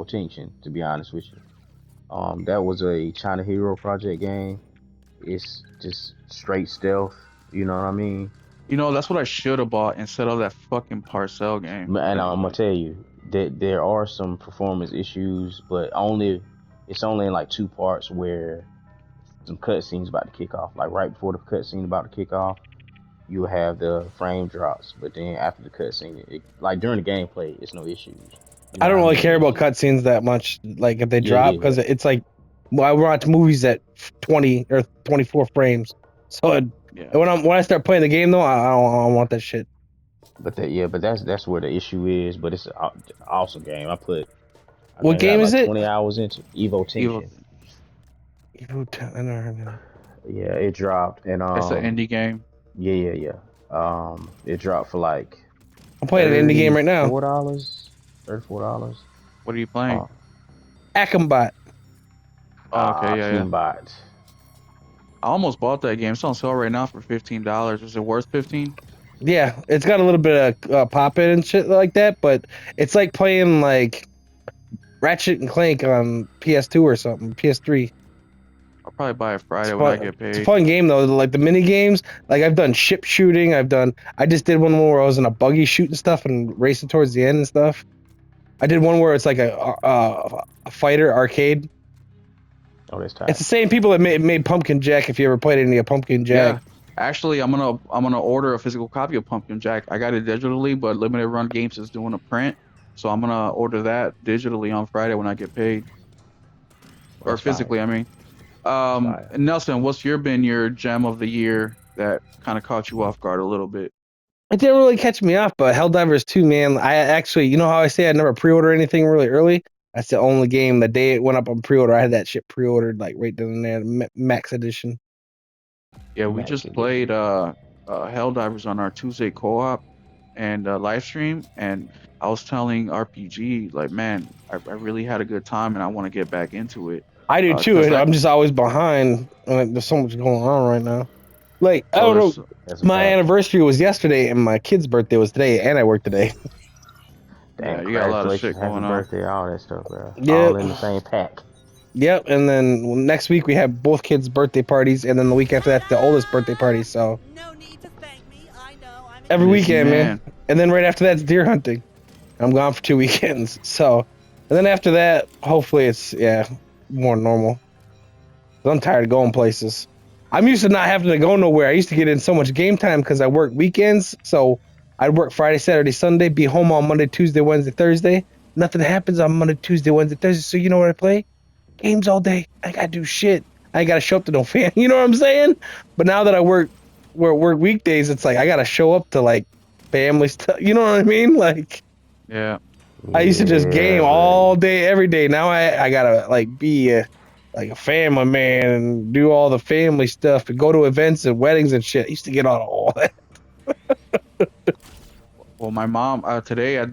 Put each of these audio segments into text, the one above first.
Evo Tension, to be honest with you. That was a China Hero Project game. It's just straight stealth. You know what I mean? You know, that's what I should have bought instead of that fucking Parcel game. And Cause I'm gonna like, tell you that there are some performance issues, but it's only in like two parts where some cutscenes about to kick off. Like right before the cutscene about to kick off, you have the frame drops, but then after the cutscene, like during the gameplay, it's no issues. You I know what don't I really mean? care It's about just cutscenes that much. Like if they yeah, drop, yeah. because it's like, well, I watch movies at 20 or 24 frames. So yeah. when I start playing the game though, I don't want that shit. But that's where the issue is. But it's an awesome game. I What think I got game is like it? 20 hours into Evo Evil. Tension. Evo 10, I never heard of it. Yeah, it dropped, and It's an indie game. yeah, yeah, yeah. It dropped for like I'm playing an indie game thirty right now. four dollars, $34. What are you playing? Uh, Akambot. Oh, okay, yeah, yeah. Kimbot. I almost bought that game. It's on sale right now for $15. Is it worth 15? Yeah, it's got a little bit of pop in and shit like that, but it's like playing like Ratchet and Clank on PS2 or something, PS3. I'll probably buy it It's Friday when I fun. get It's a paid. fun game though. Like the mini games, like I've done ship shooting. I just did one where I was in a buggy shooting stuff and racing towards the end and stuff. I did one where it's like a fighter arcade. Oh, that's It's tight. the same people that made Pumpkin Jack. If you ever played any of Pumpkin Yeah. Jack, Actually, I'm gonna order a physical copy of Pumpkin Jack. I got it digitally, but Limited Run Games is doing a print, so I'm gonna order that digitally on Friday when I get paid, or That's fire. physically. I mean, That's fire. Nelson, what's been your gem of the year that kind of caught you off guard a little bit? it didn't really catch me off. But Helldivers 2, man, I actually, you know how I say I never pre-order anything really early. That's the only game the day it went up on pre-order. I had that shit pre-ordered like right down there, max edition. Yeah, we Max just played edition. Helldivers on our Tuesday co-op and live stream, and I was telling RPG like, man, I really had a good time, and I want to get back into it. I do too, Cause and like, I'm just always behind. Like, there's so much going on right now. Like I so don't know. there's That's a My fact. anniversary was yesterday, and my kid's birthday was today, and I worked today. yeah, Dang, you got a lot of congratulations, shit happy going on. birthday, all that stuff, bro. All Yep, in the same pack. yep. And then next week we have both kids' birthday parties, and then the week after that, the oldest birthday party. So No need to thank me. I know I'm every Busy weekend, man. man. And then right after that's deer hunting. I'm gone for 2 weekends. So, and then after that, hopefully it's more normal. I'm tired of going places. I'm used to not having to go nowhere. I used to get in so much game time because I work weekends. So I'd work Friday, Saturday, Sunday, be home on Monday, Tuesday, Wednesday, Thursday. Nothing happens on Monday, Tuesday, Wednesday, Thursday. So you know what I play? Games all day. I gotta do shit. I gotta show up to no fan. You know what I'm saying? But now that I work weekdays, it's like I gotta show up to like family stuff. You know what I mean? Like Yeah. I used to just game Yeah, all buddy. day, every day. Now I gotta like be like a family man and do all the family stuff and go to events and weddings and shit. I used to get on all that. Well, my mom today at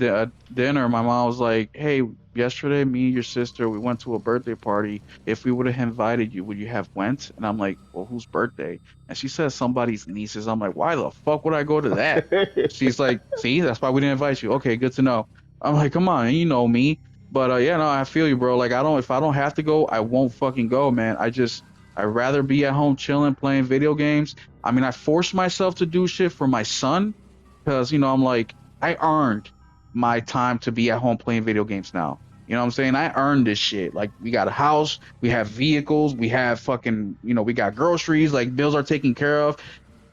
dinner, my mom was like, "Hey, yesterday, me and your sister, we went to a birthday party. If we would have invited you, would you have went?" And I'm like, "Well, whose birthday?" And she says somebody's niece's. I'm like, "Why the fuck would I go to that?" She's like, "See, that's why we didn't invite you." Okay, good to know. I'm like, "Come on, you know me." But yeah, no, I feel you, bro. Like, if I don't have to go, I won't fucking go, man. I'd rather be at home chilling, playing video games. I mean, I force myself to do shit for my son because I'm like, I earned my time to be at home playing video games now. You know what I'm saying? I earned this shit. Like, we got a house, we have vehicles, we have fucking, we got groceries, like bills are taken care of.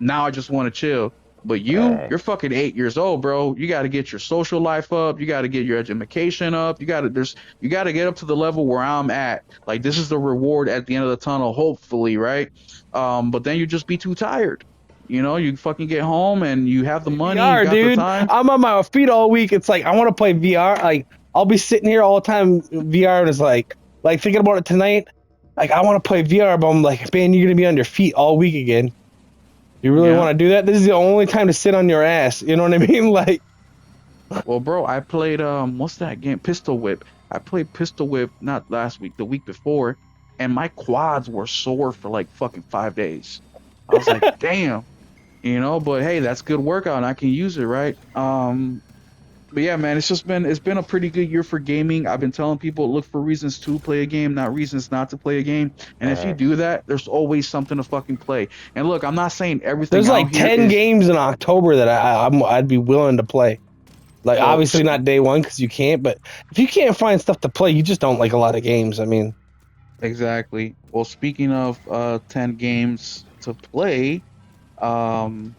Now I just want to chill. But you're Facts. fucking 8 years old, bro. You got to get your social life up. You got to get your education up. You got to get up to the level where I'm at. Like, this is the reward at the end of the tunnel, hopefully, right? But then you just be too tired. You fucking get home and you have the money, you VR, got the dude. time. I'm on my feet all week. It's like I want to play VR. Like I'll be sitting here all the time VR and it's like thinking about it tonight. Like I want to play VR, but I'm like, man, you're gonna be on your feet all week again. You really Yeah. want to do that? This is the only time to sit on your ass. You know what I mean? Like Well, bro, I played what's that game? Pistol Whip. I played Pistol Whip not last week, the week before, and my quads were sore for like fucking 5 days. I was like, damn, but hey, that's good workout and I can use it, right? But yeah, man, it's been a pretty good year for gaming. I've been telling people look for reasons to play a game, not reasons not to play a game. And if you do that, there's always something to fucking play. And look, I'm not saying everything There's out like here 10 is games in October that I'd be willing to play. Like, Well, obviously not day one because you can't, but if you can't find stuff to play, you just don't like a lot of games. I mean, exactly. Well, speaking of 10 games to play, um,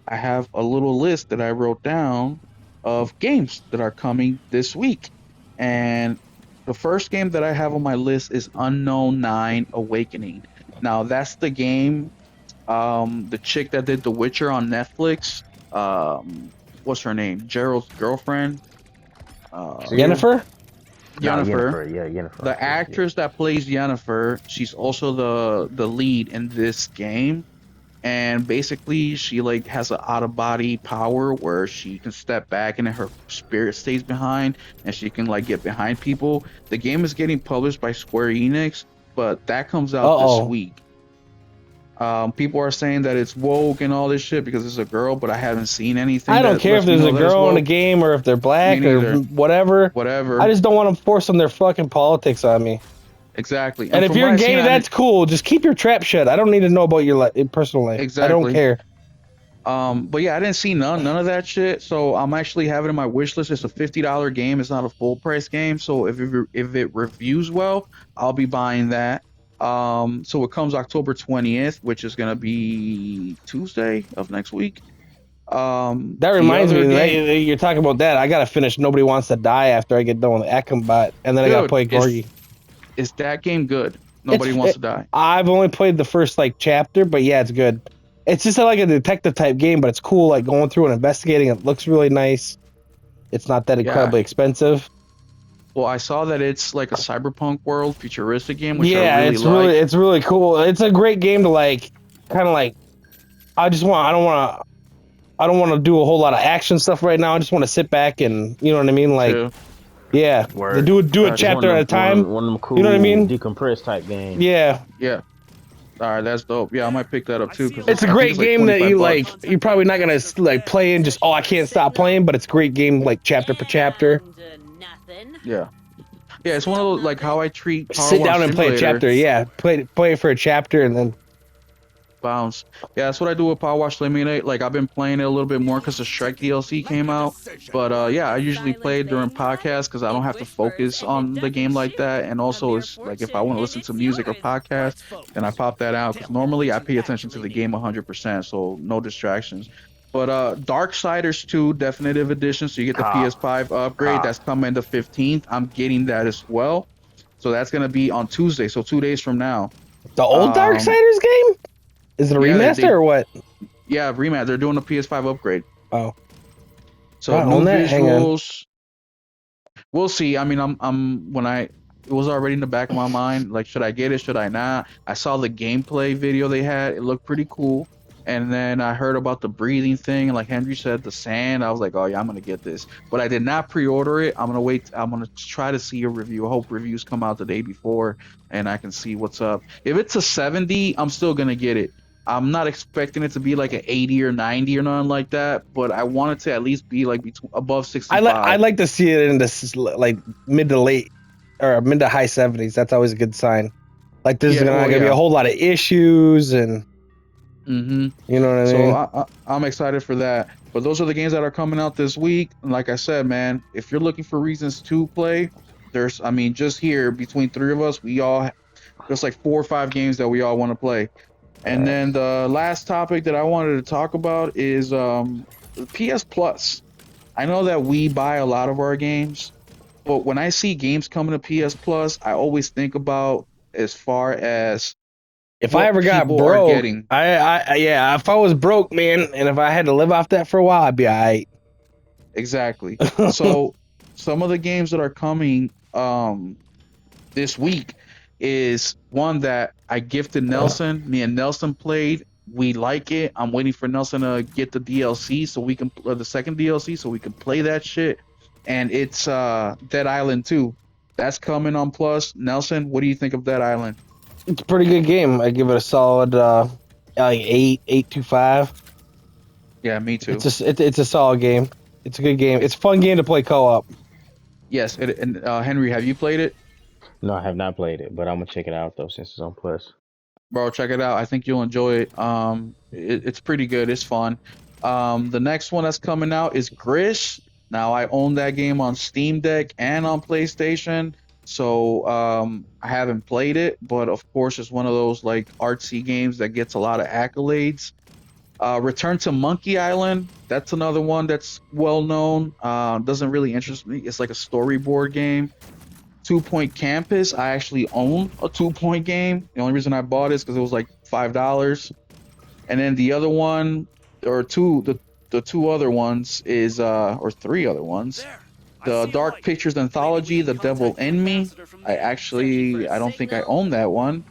I have a little list that I wrote down of games that are coming this week. And the first game that I have on my list is Unknown 9 Awakening. Now, that's the game, the chick that did The Witcher on Netflix, what's her name? Gerald's girlfriend. Jennifer? Yennefer. Yeah, Yennefer. The actress that plays Yennefer, she's also the lead in this game. And basically she like has an out of body power where she can step back and then her spirit stays behind and she can like get behind people. The game is getting published by Square Enix, but that comes out this week. People are saying that it's woke and all this shit because it's a girl, but I haven't seen anything. I don't care if there's a girl in a game or if they're black or whatever. Whatever. I just don't want them forcing their fucking politics on me. Exactly. And if from you're what I've gay, seen, that's cool. Just keep your trap shut. I don't need to know about your personal life. Exactly. I don't care. But yeah, I didn't see none of that shit. So I'm actually having it in my wish list. It's a $50 game. It's not a full price game. So if it reviews well, I'll be buying that. So it comes October 20th, which is gonna be Tuesday of next week. That reminds me, you're talking about that. I gotta finish Nobody Wants to Die after I get done with Akambot, and then I gotta play Gorgie. Is that game good? Nobody Wants to Die. I've only played the first like chapter, but yeah, it's good. It's just like a detective type game, but it's cool. Like going through and investigating. It looks really nice. It's not that incredibly expensive. Well, I saw that it's like a cyberpunk world, futuristic game, which yeah, I really it's really cool. It's a great game to like, kind of like. I don't want to do a whole lot of action stuff right now. I just want to sit back and, you know what I mean, like. True. Yeah, do a chapter at a time. One of them cool, you know what I mean? Decompress type games. Yeah. Yeah. All right, that's dope. Yeah, I might pick that up too. It's a great game that you like. You're probably not gonna like play and just I can't stop playing, but it's a great game like chapter per chapter. Yeah. Yeah, it's one of those like how I treat. Sit down and play a chapter. Yeah, play it for a chapter and then. Bounce. Yeah, that's what I do with Power Wash Simulator. Like I've been playing it a little bit more because the Shrek DLC came out. But yeah, I usually play it during podcasts because I don't have to focus on the game like that. And also, it's like if I want to listen to music or podcast, then I pop that out. Because normally I pay attention to the game 100%, so no distractions. But Darksiders 2 Definitive Edition, so you get the PS5 upgrade. That's coming the 15th. I'm getting that as well. So that's gonna be on Tuesday, so 2 days from now. The old Darksiders game? Is it a remaster or what? Yeah, remaster. They're doing a PS5 upgrade. Oh. So new visuals. We'll see. I mean, it was already in the back of my mind. Like, should I get it? Should I not? I saw the gameplay video they had. It looked pretty cool. And then I heard about the breathing thing. And like Henry said, the sand. I was like, oh yeah, I'm going to get this. But I did not pre-order it. I'm going to wait. I'm going to try to see a review. I hope reviews come out the day before and I can see what's up. If it's a 70, I'm still going to get it. I'm not expecting it to be like an 80 or 90 or nothing like that, but I want it to at least be like above 65. I'd like to see it in this like mid to high 70s. That's always a good sign. Like there's not gonna be a whole lot of issues and you know what I mean. So I'm excited for that. But those are the games that are coming out this week. And like I said, man, if you're looking for reasons to play, just here between three of us, there's like 4 or 5 games that we all want to play. And then the last topic that I wanted to talk about is PS Plus. I know that we buy a lot of our games, but when I see games coming to PS Plus, I always think about as far as if I ever got broke, if I was broke, man, and if I had to live off that for a while, I'd be all right. Exactly. So some of the games that are coming this week is one that I gifted Nelson. Me and Nelson played. We like it. I'm waiting for Nelson to get the DLC so we can the second DLC so we can play that shit. And it's Dead Island 2. That's coming on Plus. Nelson, what do you think of Dead Island? It's a pretty good game. I give it a solid like 8.25. Yeah, me too. It's a solid game. It's a good game. It's a fun game to play co-op. Yes, and Henry, have you played it? No, I have not played it, but I'm gonna check it out though since it's on Plus. Bro, check it out. I think you'll enjoy it. It's pretty good. It's fun. The next one that's coming out is Gris. Now I own that game on Steam Deck and on PlayStation, so I haven't played it, but of course it's one of those like artsy games that gets a lot of accolades. Return to Monkey Island. That's another one that's well known. Doesn't really interest me. It's like a storyboard game. 2 Point Campus. I actually own a 2 Point game. The only reason I bought it is because it was like $5. And then the other one, or the two other ones is or three other ones. The Dark Pictures Anthology, The Devil in Me. I don't think I own that one.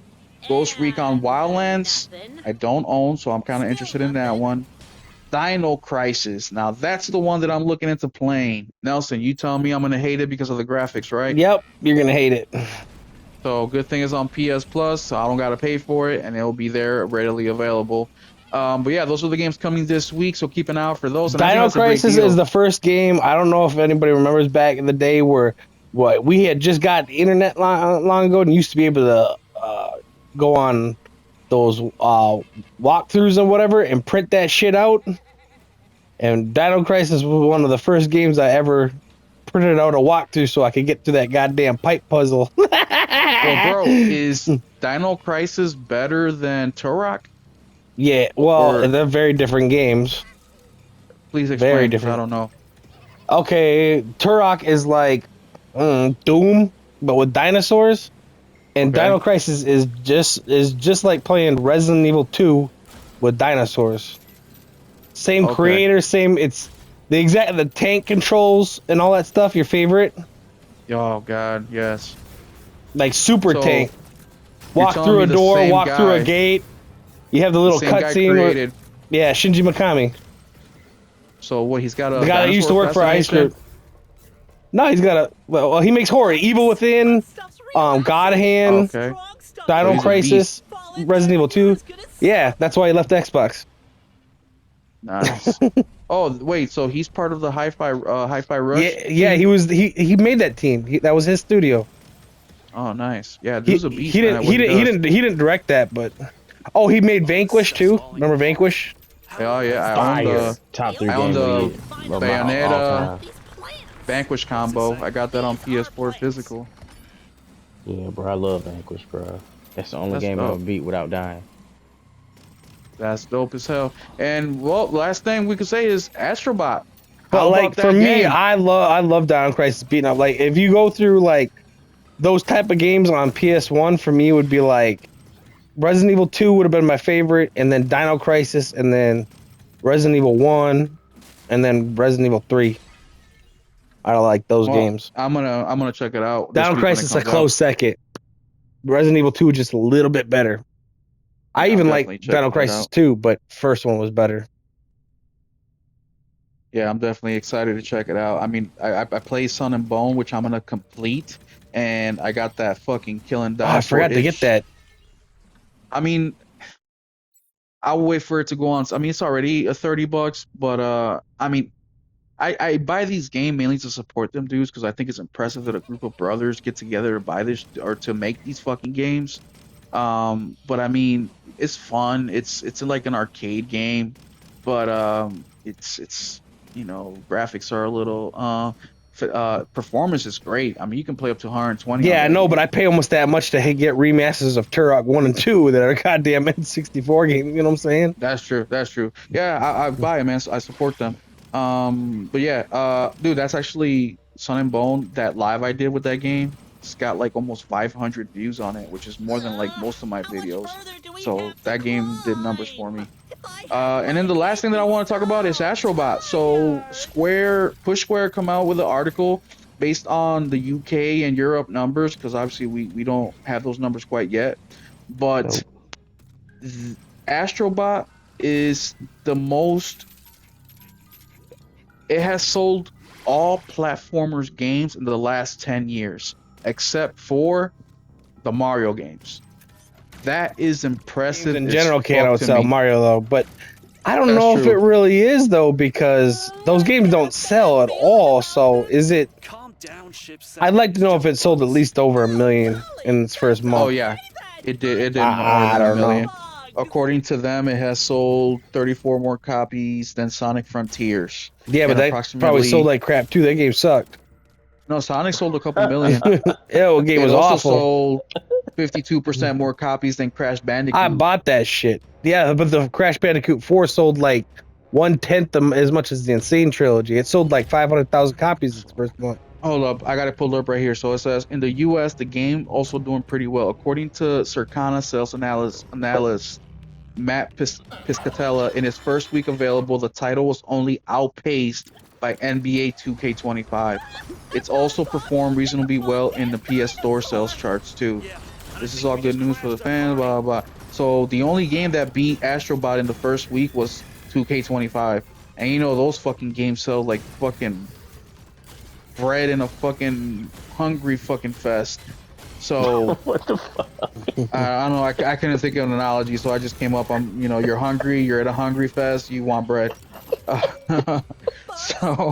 Ghost Recon Wildlands, I don't own, so I'm kind of interested in that one. Dino Crisis, now that's the one that I'm looking into playing. Nelson, you tell me I'm gonna hate it because of the graphics, right? Yep, you're gonna hate it. So good thing it's on PS Plus, so I don't gotta pay for it, and it'll be there readily available. But yeah, those are the games coming this week, so keep an eye out for those. And Dino Crisis is the first game. I don't know if anybody remembers back in the day where we had just got the internet long ago and used to be able to go on those walkthroughs and whatever and print that shit out. And Dino Crisis was one of the first games I ever printed out a walkthrough so I could get to that goddamn pipe puzzle. Well, bro, is Dino Crisis better than Turok? Yeah, well, Or- they're very different games. Please explain. Very 'Cause different. I don't know. Okay, Turok is like Doom, but with dinosaurs. And Okay. Dino Crisis is just like playing Resident Evil 2 with dinosaurs. Same Okay. creator, same. It's the tank controls and all that stuff. Your favorite, Oh God, yes. like super So, tank. you're Walk telling through me a the door, same walk through a guy- gate. You have the little Same guy cutscene. created. Yeah, Shinji Mikami, So what? He's got a the guy that used to work for Ice Cream. Cream. No, he's got a. Well, he makes horror. Evil Within, God Hand, Okay. Dino he's a Crisis, Resident Evil 2. Yeah, that's why he left Xbox. Nice. Oh wait, so he's part of the Hi-Fi Rush? Yeah, he was. He made that team. That was his studio. Oh, nice. Yeah, He, dude's a beast. he man, didn't. at He what didn't. He does. didn't. He didn't direct that, but oh, he made Vanquish too. Remember Vanquish? Oh yeah, I own Fire. the Top 3 I own games the of my Bayonetta. all time. Vanquish combo. I got that on PS4 physical. Yeah, bro, I love Vanquish, bro. That's the only That's game I dope. ever beat without dying. That's dope as hell. And well, last thing we could say is Astrobot. But How like about for that me, game? I love Dino Crisis beating up. Like if you go through like those type of games on PS1, for me would be like Resident Evil 2 would have been my favorite, and then Dino Crisis, and then Resident Evil 1, and then Resident Evil 3. I like those Well, games. I'm gonna check it out. this Dino week when it Crisis a comes out. close second. Resident Evil 2 just a little bit better. I Yeah, even I'll like definitely check Dino that Crisis out. 2, but first one was better. Yeah, I'm definitely excited to check it out. I mean, I play Sun and Bone, which I'm gonna complete, and I got that fucking killing Oh, dinosaur. I forgot to get itch. that. I mean, I'll wait for it to go on. I mean, it's already $30, but I mean, I buy these games mainly to support them dudes because I think it's impressive that a group of brothers get together to buy this or to make these fucking games. But I mean, it's fun. It's like an arcade game, but it's graphics are a little performance is great. I mean, you can play up to 120. Yeah, I on that know, but game. I pay almost that much to get remasters of Turok 1 and 2 that are goddamn N64 games. You know what I'm saying? That's true. That's true. Yeah, I buy it, man. So I support them. But yeah, dude, that's actually Sun and Bone. That live I did with that game, it's got like almost 500 views on it, which is more than like most of my videos. So that game did numbers for me. And then the last thing that I want to talk about is Astrobot. So Push Square come out with an article based on the UK and Europe numbers, because obviously we don't have those numbers quite yet. But Astrobot is the most. It has sold all platformers games in the last 10 years, except for the Mario games. That is impressive. In as general, can't fuck to outsell me. Mario though. But I don't That's know if true. it really is though, because those games don't sell at all. So is it? Calm down, ship. I'd like to know if it sold at least over 1 million in its first month. Oh yeah, it did. It did more I than a don't know. million. According to them, it has sold 34 more copies than Sonic Frontiers. Yeah, but And that probably sold like crap too. That game sucked. No, Sonic sold a couple million. Yeah, the game was it also awful. sold 52% more copies than Crash Bandicoot. I bought that shit. Yeah, but the Crash Bandicoot 4 sold like 1/10 as much as the Insane Trilogy. It sold like 500,000 copies its first month. Hold up, I got it pulled up right here. So it says in the U.S. the game also doing pretty well, according to Circana sales analyst Matt Piscatella. In its first week available, the title was only outpaced by NBA 2K25. It's also performed reasonably well in the PS Store sales charts too. This is all good news for the fans. Blah blah. So the only game that beat Astrobot in the first week was 2K25, and you know those fucking games sell like fucking bread in a fucking hungry fucking fest. So What the fuck? I don't know. I couldn't think of an analogy, so I just came up on, you know, you're hungry, you're at a hungry fest, you want bread. So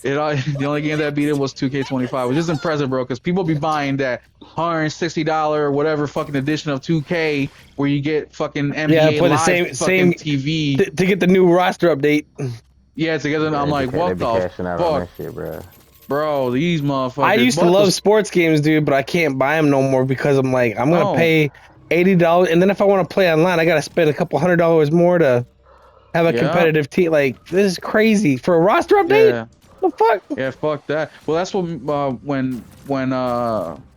the only game that beat it was 2K25, which is impressive, bro, because people be buying that $160 or whatever fucking edition of 2K where you get fucking NBA for the Live same TV. to get the new roster update. Yeah, together, and I'm like, what the cashing out on fuck, that shit, bro. bro? These motherfuckers. I used to love sports games, dude, but I can't buy them no more because I'm like, I'm gonna Oh. pay $80, and then if I want to play online, I gotta spend a couple $100 more to have a Yeah. competitive team. Like, this is crazy for a roster update. Yeah. The fuck? Yeah, fuck that. Well, that's what when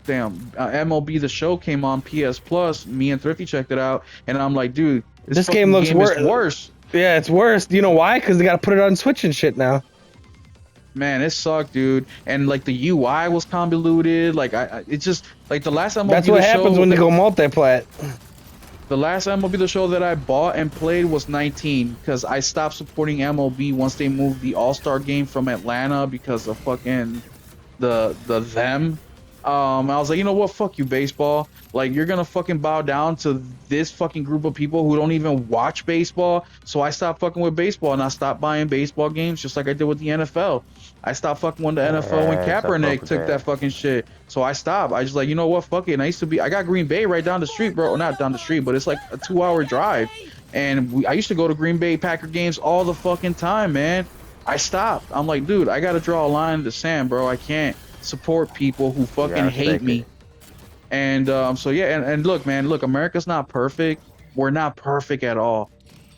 MLB The Show came on PS Plus, me and Thrifty checked it out, and I'm like, dude, This game looks is worse. Yeah, it's worse. Do you know why? Because they gotta put it on Switch and shit now. Man, it sucked, dude. And like the UI was convoluted. Like it's just like the last MLB That's what The happens Show, when they go multi-plat. The last MLB The Show that I bought and played was 19 because I stopped supporting MLB once they moved the All-Star game from Atlanta because of fucking the them. I was like, you know what? Fuck you, baseball. Like, you're gonna fucking bow down to this fucking group of people who don't even watch baseball. So I stopped fucking with baseball and I stopped buying baseball games just like I did with the NFL. I stopped fucking with the NFL when Yeah, stop Kaepernick fucking took that. that fucking shit. So I stopped. I just like, you know what? Fuck it. And I got Green Bay right down the street, bro. Not down the street, but it's like a 2-hour drive. And I used to go to Green Bay Packer games all the fucking time, man. I stopped. I'm like, dude, I gotta draw a line in the sand, bro. I can't support people who fucking gotta hate stick me. it. And so yeah, and look, man, look, America's not perfect. We're not perfect at all.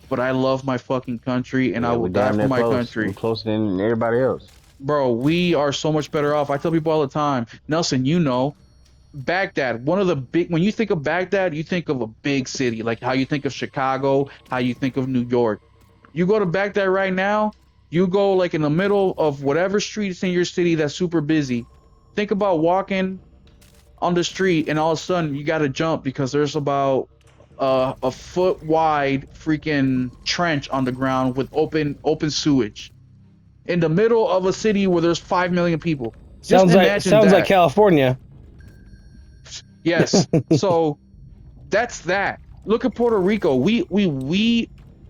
But I love my fucking country, and I will we die damn for near my close. country. We're closer than everybody else. Bro, we are so much better off. I tell people all the time, Nelson, you know, Baghdad, one of the big, when you think of Baghdad, you think of a big city, like how you think of Chicago, how you think of New York. You go to Baghdad right now, you go like in the middle of whatever streets in your city that's super busy. Think about walking on the street and all of a sudden you got to jump because there's about a foot wide freaking trench on the ground with open sewage in the middle of a city where there's 5 million people. Just imagine Sounds that. like California. Yes. So that's that. Look at Puerto Rico.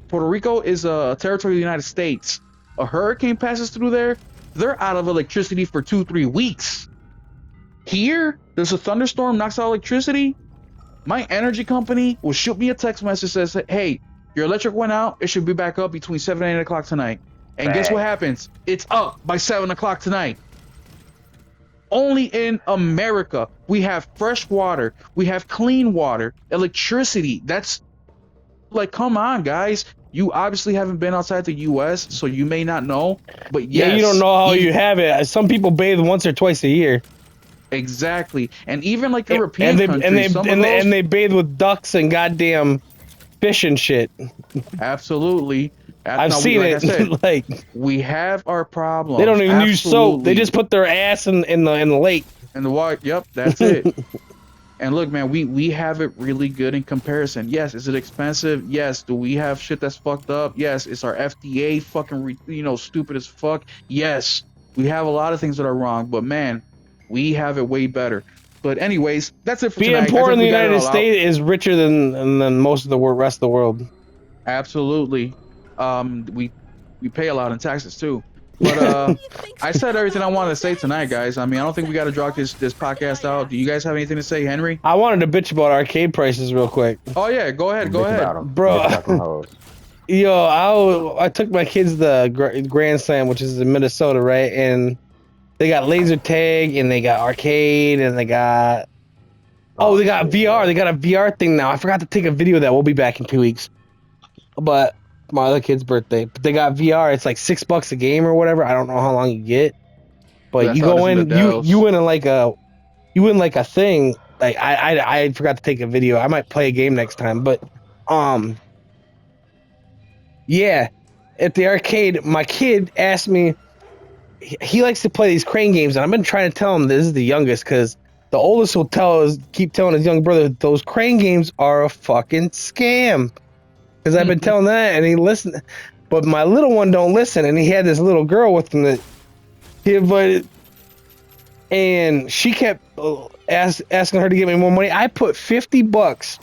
Puerto Rico is a territory of the United States. A hurricane passes through there, they're out of electricity for 2-3 weeks. Here, there's a thunderstorm, knocks out electricity. My energy company will shoot me a text message that says, hey, your electric went out. It should be back up between 7 and 8 o'clock tonight. And guess what happens? It's up by 7 o'clock tonight. Only in America, we have fresh water, we have clean water, electricity. That's like, come on, guys. You obviously haven't been outside the U.S., so you may not know. But yes, Yeah, you don't know how you have it. Some people bathe once or twice a year. Exactly, and even like European countries, and they bathe with ducks and goddamn fish and shit. Absolutely. I've Now, seen like it. I said, Like, we have our problems. they don't even use soap. They Absolutely. just put their ass in the lake. And the water. Yep, that's it. And look, man, we have it really good in comparison. Yes, is it expensive? Yes. Do we have shit that's fucked up? Yes. Is our FDA fucking stupid as fuck? Yes. We have a lot of things that are wrong, but man, we have it way better. But anyways, that's it for Being tonight. poor I in think the we got it United all out. States is richer than most of the rest of the world. Absolutely. We pay a lot in taxes too. But Who do you think's I in said everything I command wanted to these say tonight, days? guys. I mean, I don't think we got to drag this What did podcast I out. Do you guys ask? have anything to say, Henry? I wanted to bitch about arcade prices real quick, Oh yeah, go ahead, go Bitch ahead. about them. bro. Bitch about them hoes. Yo, I took my kids to the Grand Slam, which is in Minnesota, right? And they got laser tag, and they got arcade, and they got they got shit, VR. bro. They got a VR thing now. I forgot to take a video of that. We'll be back in 2 weeks. But my other kid's birthday. But they got VR. It's like $6 a game or whatever. I don't know how long you get. But That's you how it go is in the in, you Dells. you in like a thing. Like I forgot to take a video. I might play a game next time. But yeah, at the arcade, my kid asked me. He likes to play these crane games, and I've been trying to tell him this is the youngest because the oldest will keep telling his young brother those crane games are a fucking scam. Because I've been telling that, and he listened, but my little one don't listen, and he had this little girl with him that he invited, and she kept asking her to give me more money. I put $50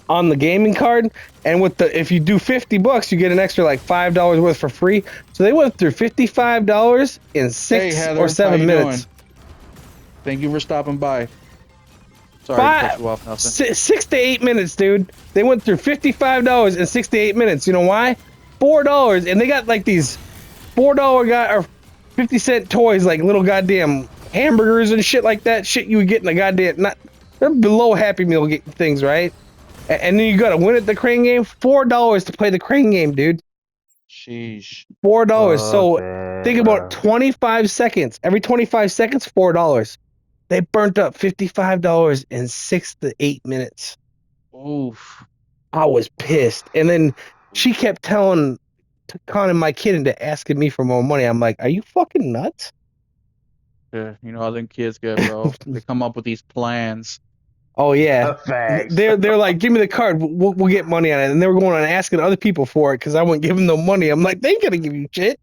on the gaming card, and with the if you do $50, you get an extra like $5 worth for free. So they went through $55 in Hey six Heather, or how 7 you minutes. doing? Thank you for stopping by. Sorry to cut you off, Nelson. 6 to 8 minutes, dude. They went through $55 in 6 to 8 minutes. You know why? $4, and they got like these $4 or 50-cent toys, like little goddamn hamburgers and shit like that. Shit you would get in a goddamn they're below Happy Meal things, right? And then you gotta win at the crane game. $4 to play the crane game, dude. Sheesh. $4. Fuck So that, think about bro. 25 seconds. Every 25 seconds, $4. They burnt up $55 in 6 to 8 minutes. Oof. I was pissed. And then she kept conning my kid into asking me for more money. I'm like, are you fucking nuts? Yeah, you know how them kids get, bro. They come up with these plans. Oh yeah. Facts. They're like, give me the card. We'll get money on it. And they were going on asking other people for it because I wouldn't give them no money. I'm like, they ain't gonna give you shit.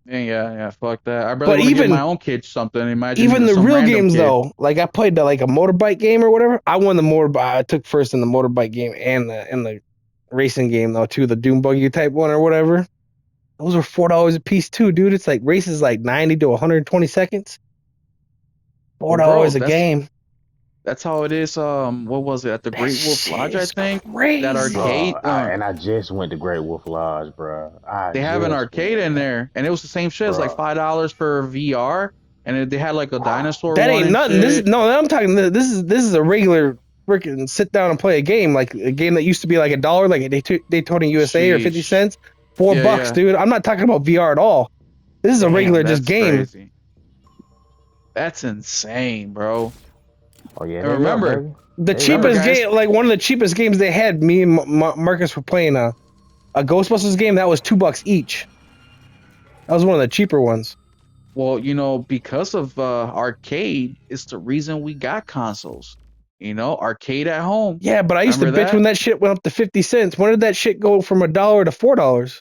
Yeah, fuck that. I'd rather But go to give my even own kid something. Imagine even you're the some real random games kid. though, like I played like a motorbike game or whatever. I won the motorbike. I took first in the motorbike game and the racing game though too, the Doom Buggy type one or whatever. Those are $4 a piece too, dude. It's like races like 90 to 120 seconds. Well, $4 bro, a game. that's how it is. What was it at the That Great Wolf shit Lodge? I is think that crazy. arcade. Bro, I just went to Great Wolf Lodge, bro. I They have an just arcade went, in there, and it was the same shit. It's like bro. $5 for VR, and they had like a dinosaur That one ain't and nothing. shit. I'm talking. This is a regular freaking sit down and play a game, like a game that used to be like $1, like a Daytona USA or 50 Sheesh. cents. Four Yeah, bucks, yeah. dude. I'm not talking about VR at all. This is a Damn, regular just that's game. crazy. That's insane, bro. Oh yeah, And they up, remember, baby. The They remember, up. cheapest guys. game, like one of the cheapest games they had, me and Marcus were playing a Ghostbusters game that was $2 each. That was one of the cheaper ones. Well, you know, because of arcade, it's the reason we got consoles. You know, arcade at home. Yeah, but I used to Remember bitch that? when that shit went up to 50 cents. When did that shit go from $1 to $4?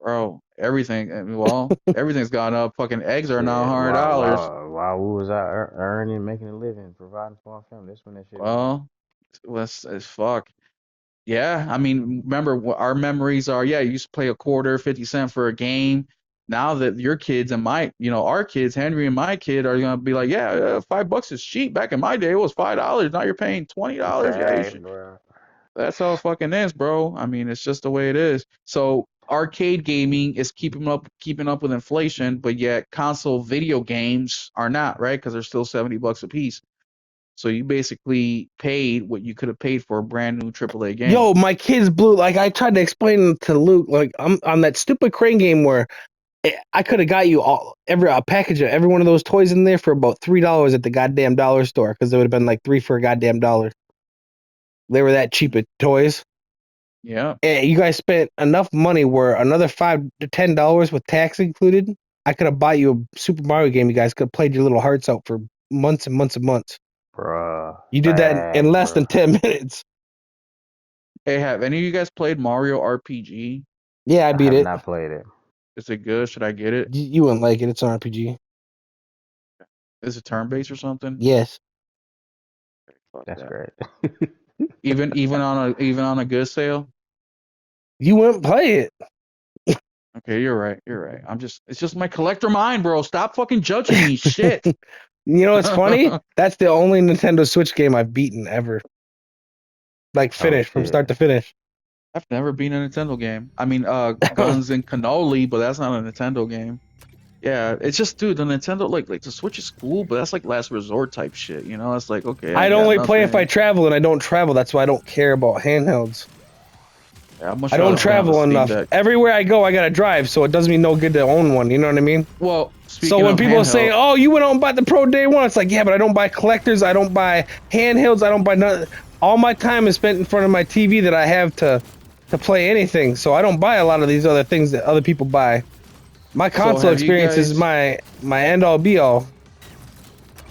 Bro, everything. Well, everything's gone up. Fucking eggs are now Yeah, $100. while we was out earning, making a living, providing for our family, that's when that shit went up. Well, less as fuck. Yeah, I mean, remember our memories are, yeah, you used to play a quarter, 50 cent for a game. Now that your kids and our kids, Henry and my kid are gonna be like, yeah, $5 is cheap. Back in my day, it was $5. Now you're paying $20. Yeah, you Facts, should. bro. That's how it fucking is, bro. I mean, it's just the way it is. So arcade gaming is keeping up with inflation, but yet console video games are not, right? Because they're still $70 a piece. So you basically paid what you could have paid for a brand new AAA game. Yo, my kids blew. Like I tried to explain to Luke, like I'm on that stupid crane game where I could have got you a package of every one of those toys in there for about $3 at the goddamn dollar store because it would have been like 3 for a goddamn dollar. They were that cheap at toys. Yeah. And you guys spent enough money where another $5 to $10 with tax included. I could have bought you a Super Mario game. You guys could have played your little hearts out for months and months and months. Bruh. You did that Facts, in less bro. than 10 minutes. Hey, have any of you guys played Mario RPG? Yeah, I I beat have it. not played it. Is it good? Should I get it? You wouldn't like it. It's an RPG. Is it turn-based or something? Yes. Fuck That's that. great. Even on a good sale? You wouldn't play it. Okay, you're right. You're right. It's just my collector mind, bro. Stop fucking judging me. Shit. You know what's funny? That's the only Nintendo Switch game I've beaten ever. Like finish from shit. start to finish. I've never been a Nintendo game. I mean, Guns and Cannoli, but that's not a Nintendo game. Yeah, it's just, dude, the Nintendo, like the Switch is cool, but that's like last resort type shit, you know? It's like, okay. I'd got only play if I nothing. travel, and I don't travel. That's why I don't care about handhelds. Yeah, I'm much I rather don't play on the travel Steam enough. Deck. Everywhere I go, I gotta drive, so it does me no good to own one. You know what I mean? Well, So speaking when of people handheld, say, "Oh, you went out and bought the Pro Day One," it's like, yeah, but I don't buy collectors. I don't buy handhelds. I don't buy nothing. All my time is spent in front of my TV that I have to play anything. So I don't buy a lot of these other things that other people buy. My console have you experience is guys- my end all be all.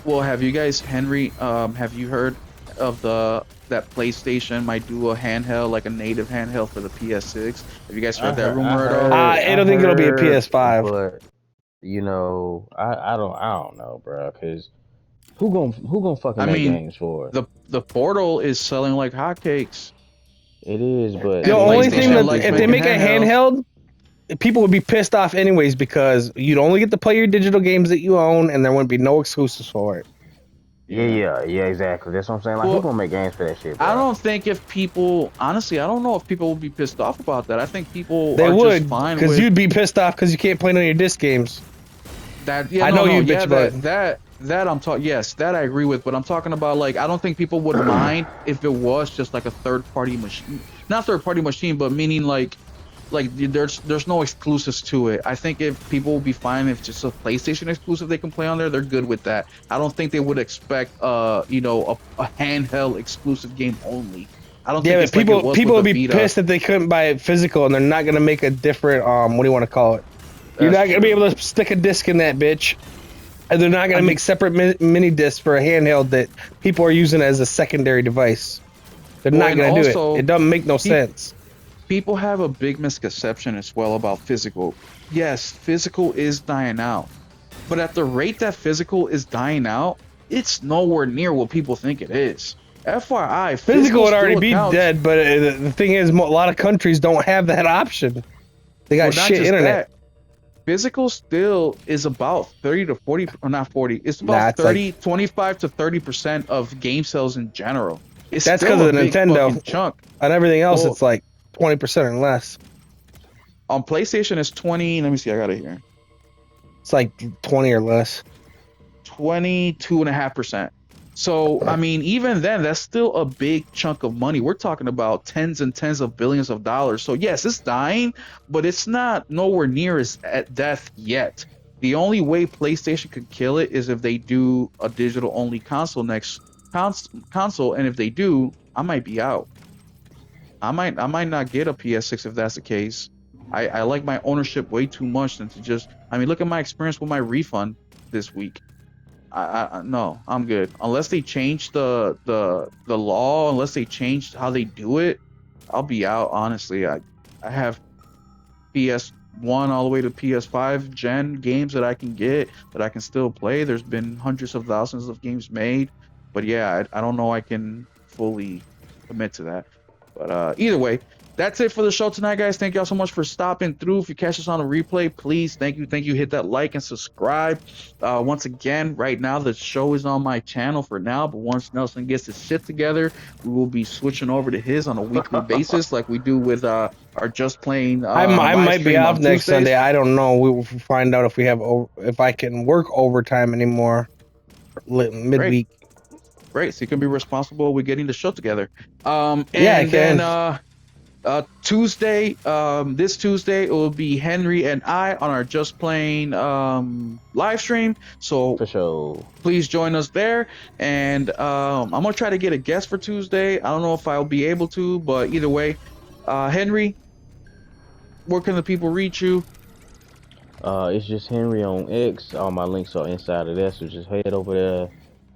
well, have you guys, Henry, have you heard of that PlayStation might do a handheld, like a native handheld for the PS6? Have you guys heard that rumor at all? I don't think it'll be a PS5. But you know, I don't know, bro. Cause who gonna fucking I make mean, games for it? The Portal is selling like hotcakes. It is, but The And only PlayStation thing that likes if they making make a handheld, people would be pissed off anyways because you'd only get to play your digital games that you own, and there wouldn't be no exclusives for it. yeah, exactly. That's what I'm saying. Like, Well, who gonna make games for that shit? Bro? I don't think if people, honestly, I don't know if people will be pissed off about that. I think people They are would, just fine because with you'd be pissed off because you can't play none of your disc games. that. Yeah, I no, know no, you'd yeah, bitch about that I'm talking. Yes, that I agree with. But I'm talking about, like, I don't think people would mind if it was just like a third-party machine, not third-party machine, but meaning like there's no exclusives to it. I think if people will be fine if just a PlayStation exclusive they can play on there, they're good with that. I don't think they would expect you know, a handheld exclusive game only. I don't Yeah, think but it's like it was people with would the be Vita. pissed that they couldn't buy it physical, and they're not gonna make a different what do you want to call it? You're That's not gonna be true. able to stick a disc in that bitch, and they're not gonna I mean- make separate mini discs for a handheld that people are using as a secondary device. They're Well, not and gonna do also, it. It doesn't make no sense. People have a big misconception as well about physical. Yes, physical is dying out, but at the rate that physical is dying out, it's nowhere near what people think it is. FYI, Physical would already still be accounts- dead, but the thing is, a lot of countries don't have that option. They got Well, not shit just internet. that, physical still is about 30 to 40, or not 40. It's Nah, about it's like- 25 to 30% of game sales in general. It's That's still 'cause a of big Nintendo. fucking chunk. On everything else, Well- it's like 20% or less. On PlayStation, it's 20. Let me see. I got it here. It's like 20 or less. 22.5%. So, I mean, even then, that's still a big chunk of money. We're talking about tens and tens of billions of dollars. So, yes, it's dying, but it's not nowhere near as at death yet. The only way PlayStation could kill it is if they do a digital only console next console, and if they do, I might be out. I might not get a PS6 if that's the case. I like my ownership way too much than to just. I mean, look at my experience with my refund this week. No, I'm good. Unless they change the law, unless they change how they do it, I'll be out. Honestly, I have PS1 all the way to PS5 gen games that I can get that I can still play. There's been hundreds of thousands of games made, but yeah, I don't know I can fully commit to that. But either way, that's it for the show tonight, guys. Thank y'all so much for stopping through. If you catch us on a replay, please, thank you. Hit that like and subscribe. Once again, right now the show is on my channel for now, but once Nelson gets his shit together, we will be switching over to his on a weekly basis, like we do with our Just Playing. I live might be stream off on next Tuesdays. Sunday. I don't know. We will find out if we have if I can work overtime anymore midweek. Great, so you can be responsible with getting the show together. And Yeah, I can. then Tuesday, this Tuesday, it will be Henry and I on our Just Playing live stream. So For sure. please join us there. And I'm gonna try to get a guest for Tuesday. I don't know if I'll be able to, but either way, Henry, where can the people reach you? It's just Henry on X. All my links are inside of there, so just head over there,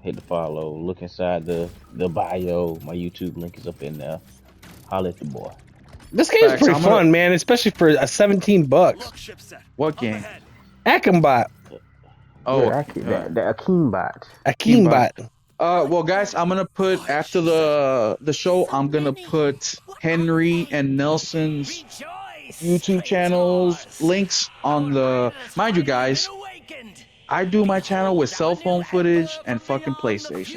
hit the follow, look inside the bio. My YouTube link is up in there. Holla at the boy. This game's Facts, pretty I'm gonna- fun, man, especially for $17. Look, shipset. What Up game? ahead. Akambot. Oh, the Akeem bot. Akeenbot. Well, guys, I'm gonna put after the show. I'm gonna put Henry and Nelson's YouTube channels links on the. Mind you, guys, I do my channel with cell phone footage and fucking PlayStation.